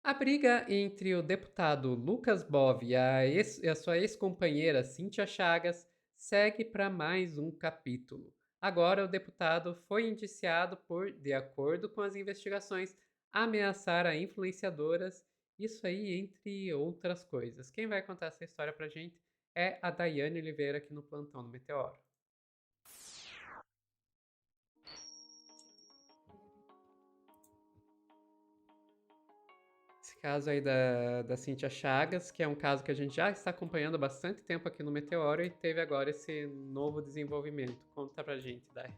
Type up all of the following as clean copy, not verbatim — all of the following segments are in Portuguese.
A briga entre o deputado Lucas Bove e a sua ex-companheira Cíntia Chagas segue para mais um capítulo. Agora, o deputado foi indiciado por, de acordo com as investigações, ameaçar a influenciadoras, isso aí entre outras coisas. Quem vai contar essa história pra gente é a Daiane Oliveira aqui no Plantão do Meteoro. Esse caso aí da Cíntia Chagas, que é um caso que a gente já está acompanhando há bastante tempo aqui no Meteoro e teve agora esse novo desenvolvimento. Conta pra gente, Dai.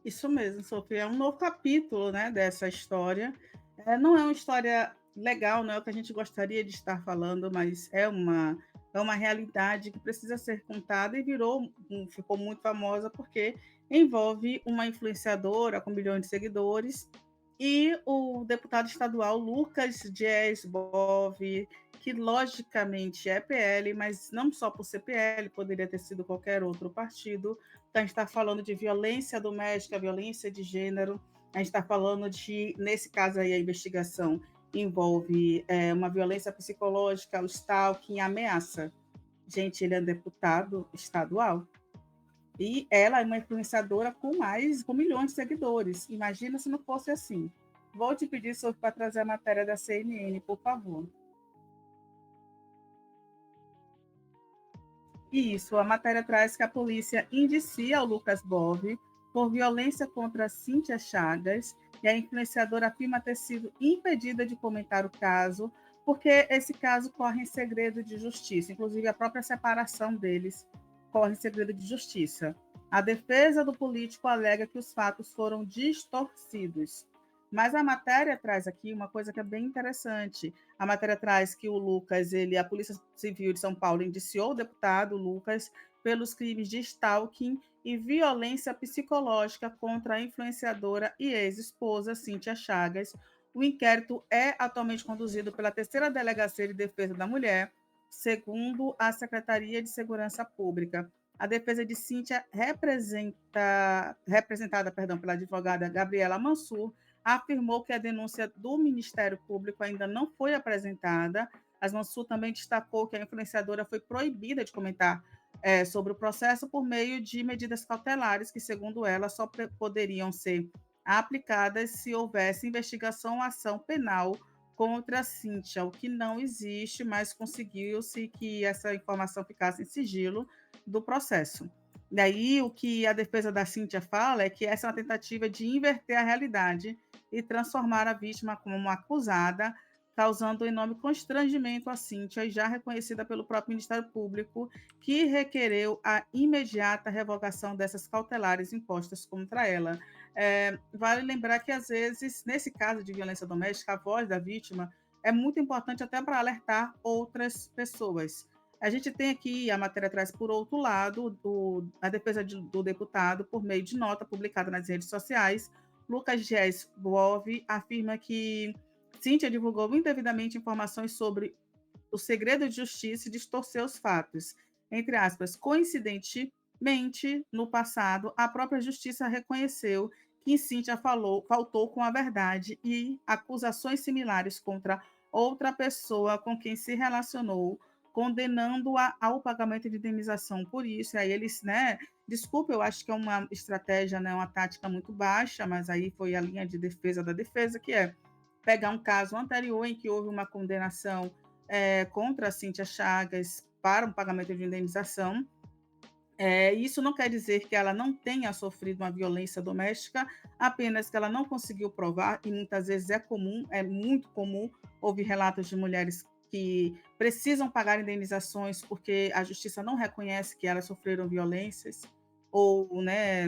Isso mesmo, Sofia. É um novo capítulo, né, dessa história. Não é uma história legal, não é o que a gente gostaria de estar falando, mas é uma realidade que precisa ser contada e ficou muito famosa porque envolve uma influenciadora com milhões de seguidores e o deputado estadual Lucas Dias Bove, que logicamente é PL, mas não só por ser PL, poderia ter sido qualquer outro partido. Então, a gente está falando de violência doméstica, violência de gênero, a gente está falando de, nesse caso aí, a investigação envolve uma violência psicológica, o stalking, ameaça. Gente, ele é um deputado estadual e ela é uma influenciadora com milhões de seguidores. Imagina se não fosse assim. Vou te pedir, Sofia, para trazer a matéria da CNN, por favor. Isso, a matéria traz que a polícia indicia o Lucas Bove por violência contra Cíntia Chagas e a influenciadora afirma ter sido impedida de comentar o caso, porque esse caso corre em segredo de justiça, inclusive a própria separação deles corre em segredo de justiça. A defesa do político alega que os fatos foram distorcidos. Mas a matéria traz aqui uma coisa que é bem interessante. A matéria traz que o Lucas, a Polícia Civil de São Paulo indiciou o deputado Lucas pelos crimes de stalking e violência psicológica contra a influenciadora e ex-esposa Cíntia Chagas. O inquérito é atualmente conduzido pela Terceira Delegacia de Defesa da Mulher, segundo a Secretaria de Segurança Pública. A defesa de Cíntia, representada pela advogada Gabriela Mansur, afirmou que a denúncia do Ministério Público ainda não foi apresentada. A Mansur também destacou que a influenciadora foi proibida de comentar sobre o processo por meio de medidas cautelares que, segundo ela, só poderiam ser aplicadas se houvesse investigação ou ação penal contra a Cíntia, o que não existe, mas conseguiu-se que essa informação ficasse em sigilo do processo. Daí, o que a defesa da Cíntia fala é que essa é uma tentativa de inverter a realidade e transformar a vítima como uma acusada, causando um enorme constrangimento à Cíntia, já reconhecida pelo próprio Ministério Público, que requereu a imediata revogação dessas cautelares impostas contra ela. Vale lembrar que, às vezes, nesse caso de violência doméstica, a voz da vítima é muito importante até para alertar outras pessoas. A gente tem aqui, a matéria traz, por outro lado, a defesa do deputado, por meio de nota publicada nas redes sociais. Lucas Gés Bove afirma que Cíntia divulgou indevidamente informações sobre o segredo de justiça e distorceu os fatos. Entre aspas, coincidentemente, no passado, a própria justiça reconheceu que Cíntia faltou com a verdade e acusações similares contra outra pessoa com quem se relacionou, condenando-a ao pagamento de indenização por isso. E aí eles, né, desculpa, eu acho que é uma estratégia, né, uma tática muito baixa, mas aí foi a linha de defesa da defesa, que é pegar um caso anterior em que houve uma condenação contra a Cíntia Chagas para um pagamento de indenização. Isso não quer dizer que ela não tenha sofrido uma violência doméstica, apenas que ela não conseguiu provar, e muitas vezes é comum, é muito comum ouvir relatos de mulheres que precisam pagar indenizações porque a justiça não reconhece que elas sofreram violências, ou, né,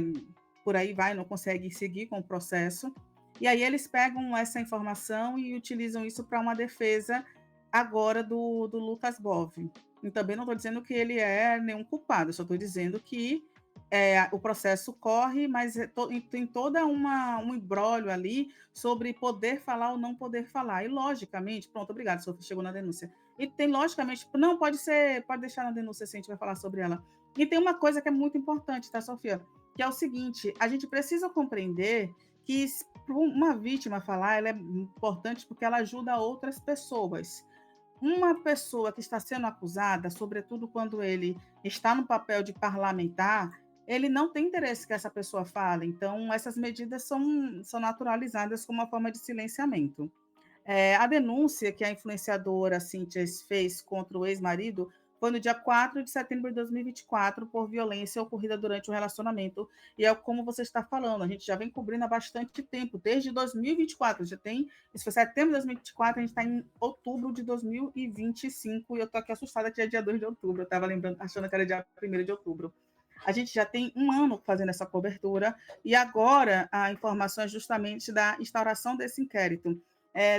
por aí vai, não consegue seguir com o processo. E aí eles pegam essa informação e utilizam isso para uma defesa agora do Lucas Bove. E também não estou dizendo que ele é nenhum culpado, só estou dizendo que o processo corre, mas tem toda um imbróglio ali sobre poder falar ou não poder falar. E, logicamente, pronto, obrigada, Sofia, chegou na denúncia. E tem, logicamente, não, pode ser, pode deixar na denúncia se a gente vai falar sobre ela. E tem uma coisa que é muito importante, tá, Sofia? Que é o seguinte: a gente precisa compreender que para uma vítima falar, ela é importante porque ela ajuda outras pessoas. Uma pessoa que está sendo acusada, sobretudo quando ele está no papel de parlamentar, ele não tem interesse que essa pessoa fale. Então, essas medidas são naturalizadas como uma forma de silenciamento. A denúncia que a influenciadora Cíntia fez contra o ex-marido foi no dia 4 de setembro de 2024 por violência ocorrida durante o relacionamento. E é como você está falando, a gente já vem cobrindo há bastante tempo, desde 2024. Já tem, isso foi setembro de 2024, a gente está em outubro de 2025 e eu estou aqui assustada que é dia 2 de outubro. Eu estava lembrando, achando que era dia 1º de outubro. A gente já tem um ano fazendo essa cobertura e agora a informação é justamente da instauração desse inquérito.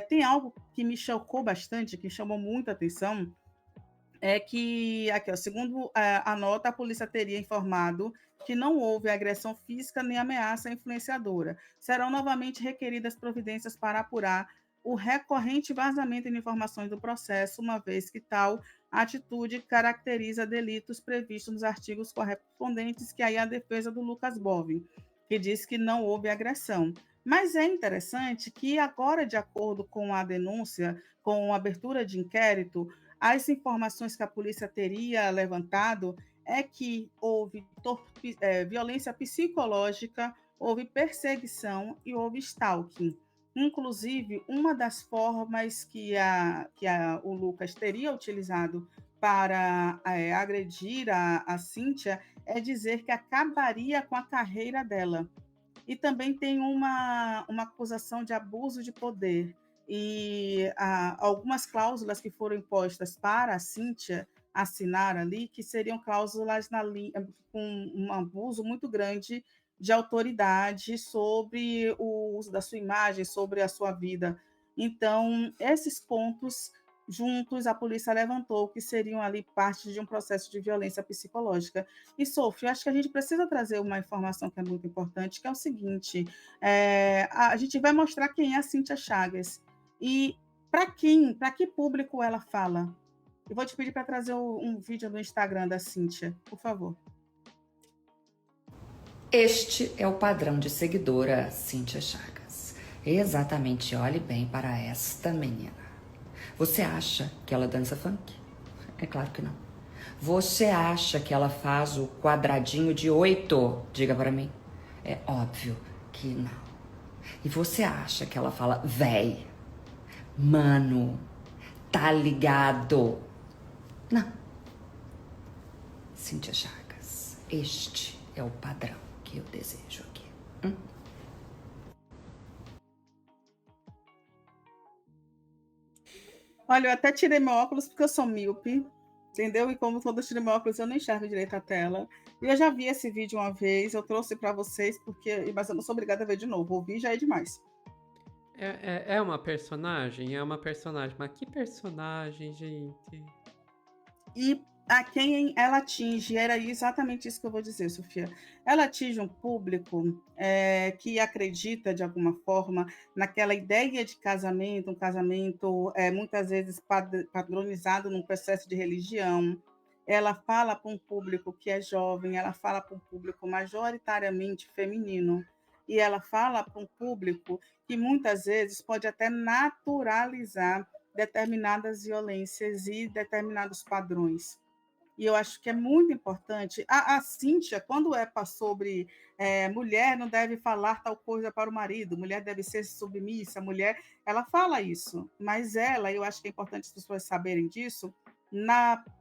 Tem algo que me chocou bastante, que chamou muita atenção, é que, aqui, ó, segundo a nota, a polícia teria informado que não houve agressão física nem ameaça à influenciadora. Serão novamente requeridas providências para apurar o recorrente vazamento de informações do processo, uma vez que tal atitude caracteriza delitos previstos nos artigos correspondentes, que aí é a defesa do Lucas Bovin, que diz que não houve agressão. Mas é interessante que agora, de acordo com a denúncia, com a abertura de inquérito, as informações que a polícia teria levantado é que houve violência psicológica, houve perseguição e houve stalking. Inclusive, uma das formas que o Lucas teria utilizado para agredir a Cíntia é dizer que acabaria com a carreira dela. E também tem uma acusação de abuso de poder. E algumas cláusulas que foram impostas para a Cíntia assinar ali, que seriam cláusulas com um abuso muito grande de autoridade sobre o uso da sua imagem, sobre a sua vida. Então, esses pontos juntos, a polícia levantou que seriam ali parte de um processo de violência psicológica. E, Sofia, eu acho que a gente precisa trazer uma informação que é muito importante, que é o seguinte: a gente vai mostrar quem é a Cíntia Chagas e para que público ela fala. Eu vou te pedir para trazer um vídeo do Instagram da Cíntia, por favor. Este é o padrão de seguidora Cíntia Chagas. Exatamente, olhe bem para esta menina. Você acha que ela dança funk? É claro que não. Você acha que ela faz o quadradinho de 8? Diga para mim. É óbvio que não. E você acha que ela fala véi? Mano, tá ligado? Não. Cíntia Chagas, este é o padrão que eu desejo aqui. Olha, eu até tirei meu óculos porque eu sou míope, entendeu? E como quando eu tirei meu óculos, eu não enxergo direito a tela. E eu já vi esse vídeo uma vez, eu trouxe para vocês, mas eu não sou obrigada a ver de novo. Ouvir já é demais. É uma personagem? É uma personagem. Mas que personagem, gente? E a quem ela atinge, era exatamente isso que eu vou dizer, Sofia. Ela atinge um público que acredita, de alguma forma, naquela ideia de casamento, um casamento muitas vezes padronizado num processo de religião. Ela fala para um público que é jovem, ela fala para um público majoritariamente feminino, e ela fala para um público que muitas vezes pode até naturalizar determinadas violências e determinados padrões. E eu acho que é muito importante. A Cíntia, quando sobre mulher não deve falar tal coisa para o marido, mulher deve ser submissa, mulher, ela fala isso, mas eu acho que é importante as pessoas saberem disso,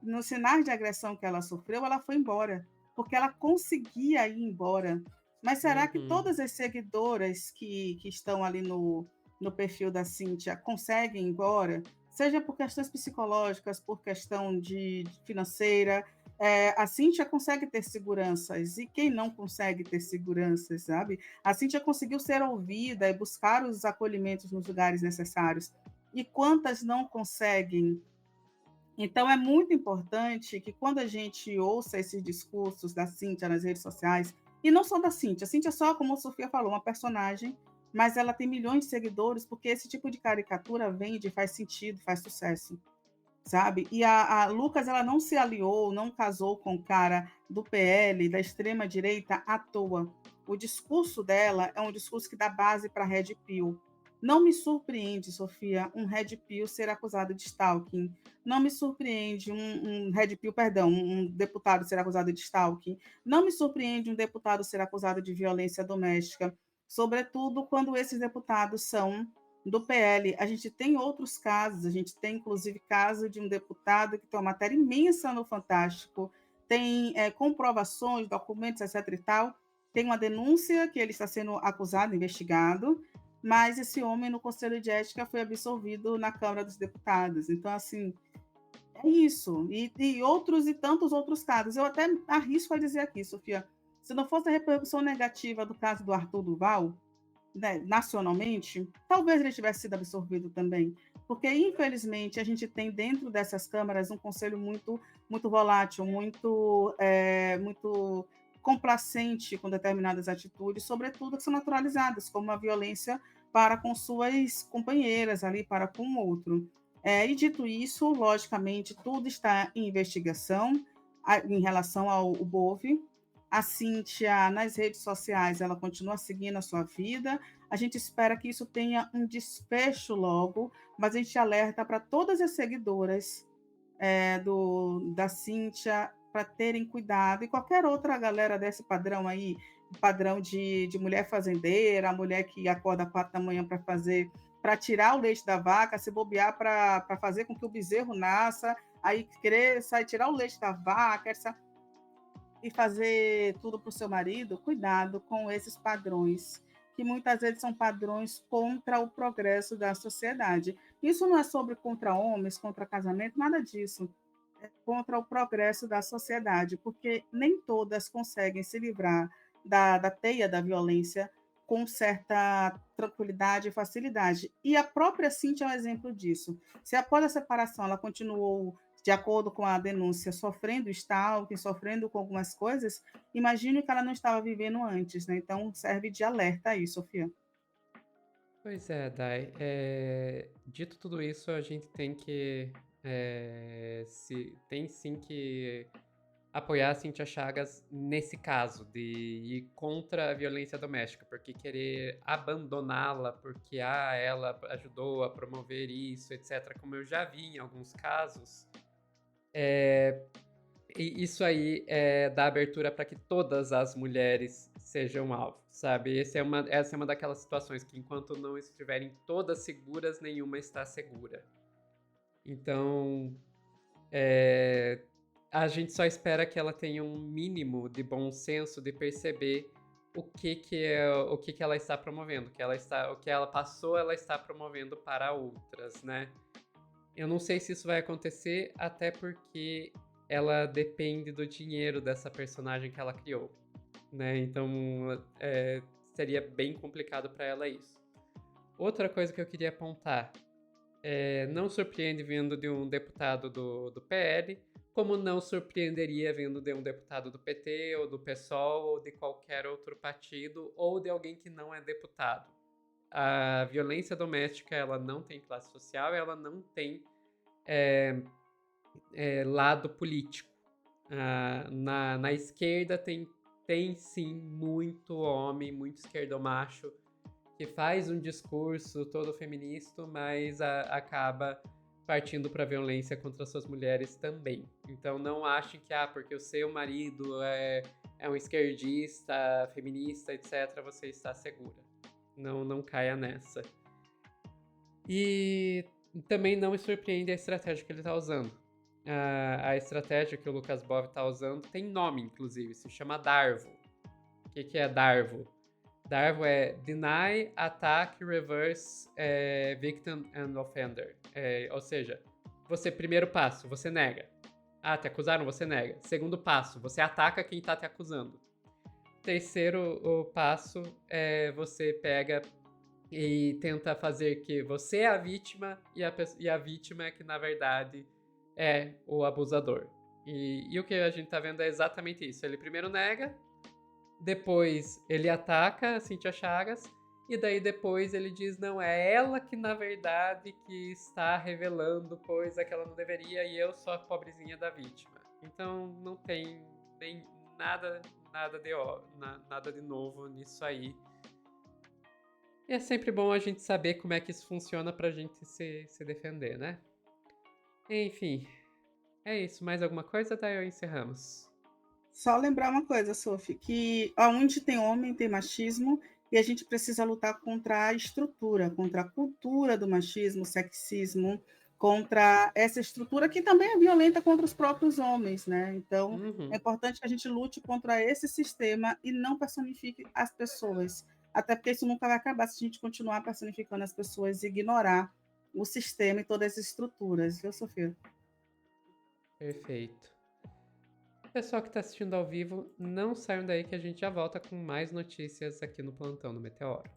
nos sinais de agressão que ela sofreu, ela foi embora, porque ela conseguia ir embora. Mas será que todas as seguidoras que estão ali no perfil da Cíntia conseguem ir embora? Seja por questões psicológicas, por questão de financeira, a Cíntia consegue ter seguranças, e quem não consegue ter seguranças, sabe? A Cíntia conseguiu ser ouvida e buscar os acolhimentos nos lugares necessários, e quantas não conseguem? Então, é muito importante que quando a gente ouça esses discursos da Cíntia nas redes sociais, e não só da Cíntia, a Cíntia é só, como a Sofia falou, uma personagem, mas ela tem milhões de seguidores porque esse tipo de caricatura vende, faz sentido, faz sucesso. sabe? E a Lucas, ela não se aliou, não casou com o cara do PL, da extrema-direita, à toa. O discurso dela é um discurso que dá base para a Red Pill. Não me surpreende, Sofia, um Red Pill ser acusado de stalking. Não me surpreende um Red Pill, perdão, um deputado ser acusado de stalking. Não me surpreende um deputado ser acusado de violência doméstica, sobretudo quando esses deputados são do PL. A gente tem outros casos, a gente tem inclusive caso de um deputado que tem uma matéria imensa no Fantástico, tem comprovações, documentos, etc. e tal, tem uma denúncia que ele está sendo acusado, investigado, mas esse homem no Conselho de Ética foi absolvido na Câmara dos Deputados. Então, assim, é isso. E outros e tantos outros casos. Eu até arrisco a dizer aqui, Sofia, se não fosse a repercussão negativa do caso do Arthur Duval, né, nacionalmente, talvez ele tivesse sido absorvido também, porque infelizmente a gente tem dentro dessas câmaras um conselho muito volátil, muito complacente com determinadas atitudes, sobretudo que são naturalizadas, como a violência para com suas companheiras ali, para com o outro. E dito isso, logicamente, tudo está em investigação em relação ao Bove. A Cíntia, nas redes sociais, ela continua seguindo a sua vida. A gente espera que isso tenha um desfecho logo, mas a gente alerta para todas as seguidoras da Cíntia para terem cuidado, e qualquer outra galera desse padrão aí, padrão de mulher fazendeira, a mulher que acorda às 4 da manhã para tirar o leite da vaca, se bobear para fazer com que o bezerro nasça, aí cresça, e tirar o leite da vaca, e fazer tudo para o seu marido, cuidado com esses padrões, que muitas vezes são padrões contra o progresso da sociedade. Isso não é sobre contra homens, contra casamento, nada disso. É contra o progresso da sociedade, porque nem todas conseguem se livrar da teia da violência com certa tranquilidade e facilidade. E a própria Cintia é um exemplo disso. Se após a separação ela continuou, de acordo com a denúncia, sofrendo stalking, sofrendo com algumas coisas, imagino que ela não estava vivendo antes, né? Então serve de alerta aí, Sofia. Pois é, Dai. Dito tudo isso, a gente tem que. Tem sim que apoiar a Cíntia Chagas nesse caso, de ir contra a violência doméstica, porque querer abandoná-la porque ela ajudou a promover isso, etc., como eu já vi em alguns casos, e isso aí dá abertura para que todas as mulheres sejam alvo, sabe? Essa é uma daquelas situações que, enquanto não estiverem todas seguras, nenhuma está segura. Então, a gente só espera que ela tenha um mínimo de bom senso de perceber o que ela está promovendo, o que ela passou, ela está promovendo para outras, né? Eu não sei se isso vai acontecer, até porque ela depende do dinheiro dessa personagem que ela criou, né? Então, seria bem complicado para ela isso. Outra coisa que eu queria apontar, não surpreende vindo de um deputado do PL, como não surpreenderia vindo de um deputado do PT, ou do PSOL, ou de qualquer outro partido, ou de alguém que não é deputado. A violência doméstica, ela não tem classe social, ela não tem lado político. Na esquerda tem sim muito homem, muito esquerdomacho, que faz um discurso todo feminista, mas acaba partindo para violência contra suas mulheres também. Então não achem que porque o seu marido é um esquerdista, feminista, etc., você está segura. Não caia nessa. E também não me surpreende a estratégia que ele está usando. A estratégia que o Lucas Bov está usando tem nome, inclusive, se chama Darvo. O que é Darvo? Darvo é Deny, Attack, Reverse, Victim and Offender. Ou seja, primeiro passo, você nega. Te acusaram, você nega. Segundo passo, você ataca quem está te acusando. Terceiro passo é você pega e tenta fazer que você é a vítima e a vítima é que, na verdade, é o abusador. E o que a gente tá vendo é exatamente isso. Ele primeiro nega, depois ele ataca a Cíntia Chagas E daí depois ele diz, não, é ela que na verdade que está revelando coisa que ela não deveria e eu sou a pobrezinha da vítima. Então não tem nem nada, nada de novo nisso aí. E é sempre bom a gente saber como é que isso funciona pra gente se defender, né? Enfim, é isso. Mais alguma coisa, daí encerramos? Só lembrar uma coisa, Sophie, que aonde tem homem tem machismo e a gente precisa lutar contra a estrutura, contra a cultura do machismo, sexismo, contra essa estrutura que também é violenta contra os próprios homens, né? Então, é Uhum. importante que a gente lute contra esse sistema e não personifique as pessoas, até porque isso nunca vai acabar se a gente continuar personificando as pessoas e ignorar o sistema e todas as estruturas, viu, Sofia? Perfeito. Pessoal que está assistindo ao vivo, não saiam daí que a gente já volta com mais notícias aqui no Plantão do Meteoro.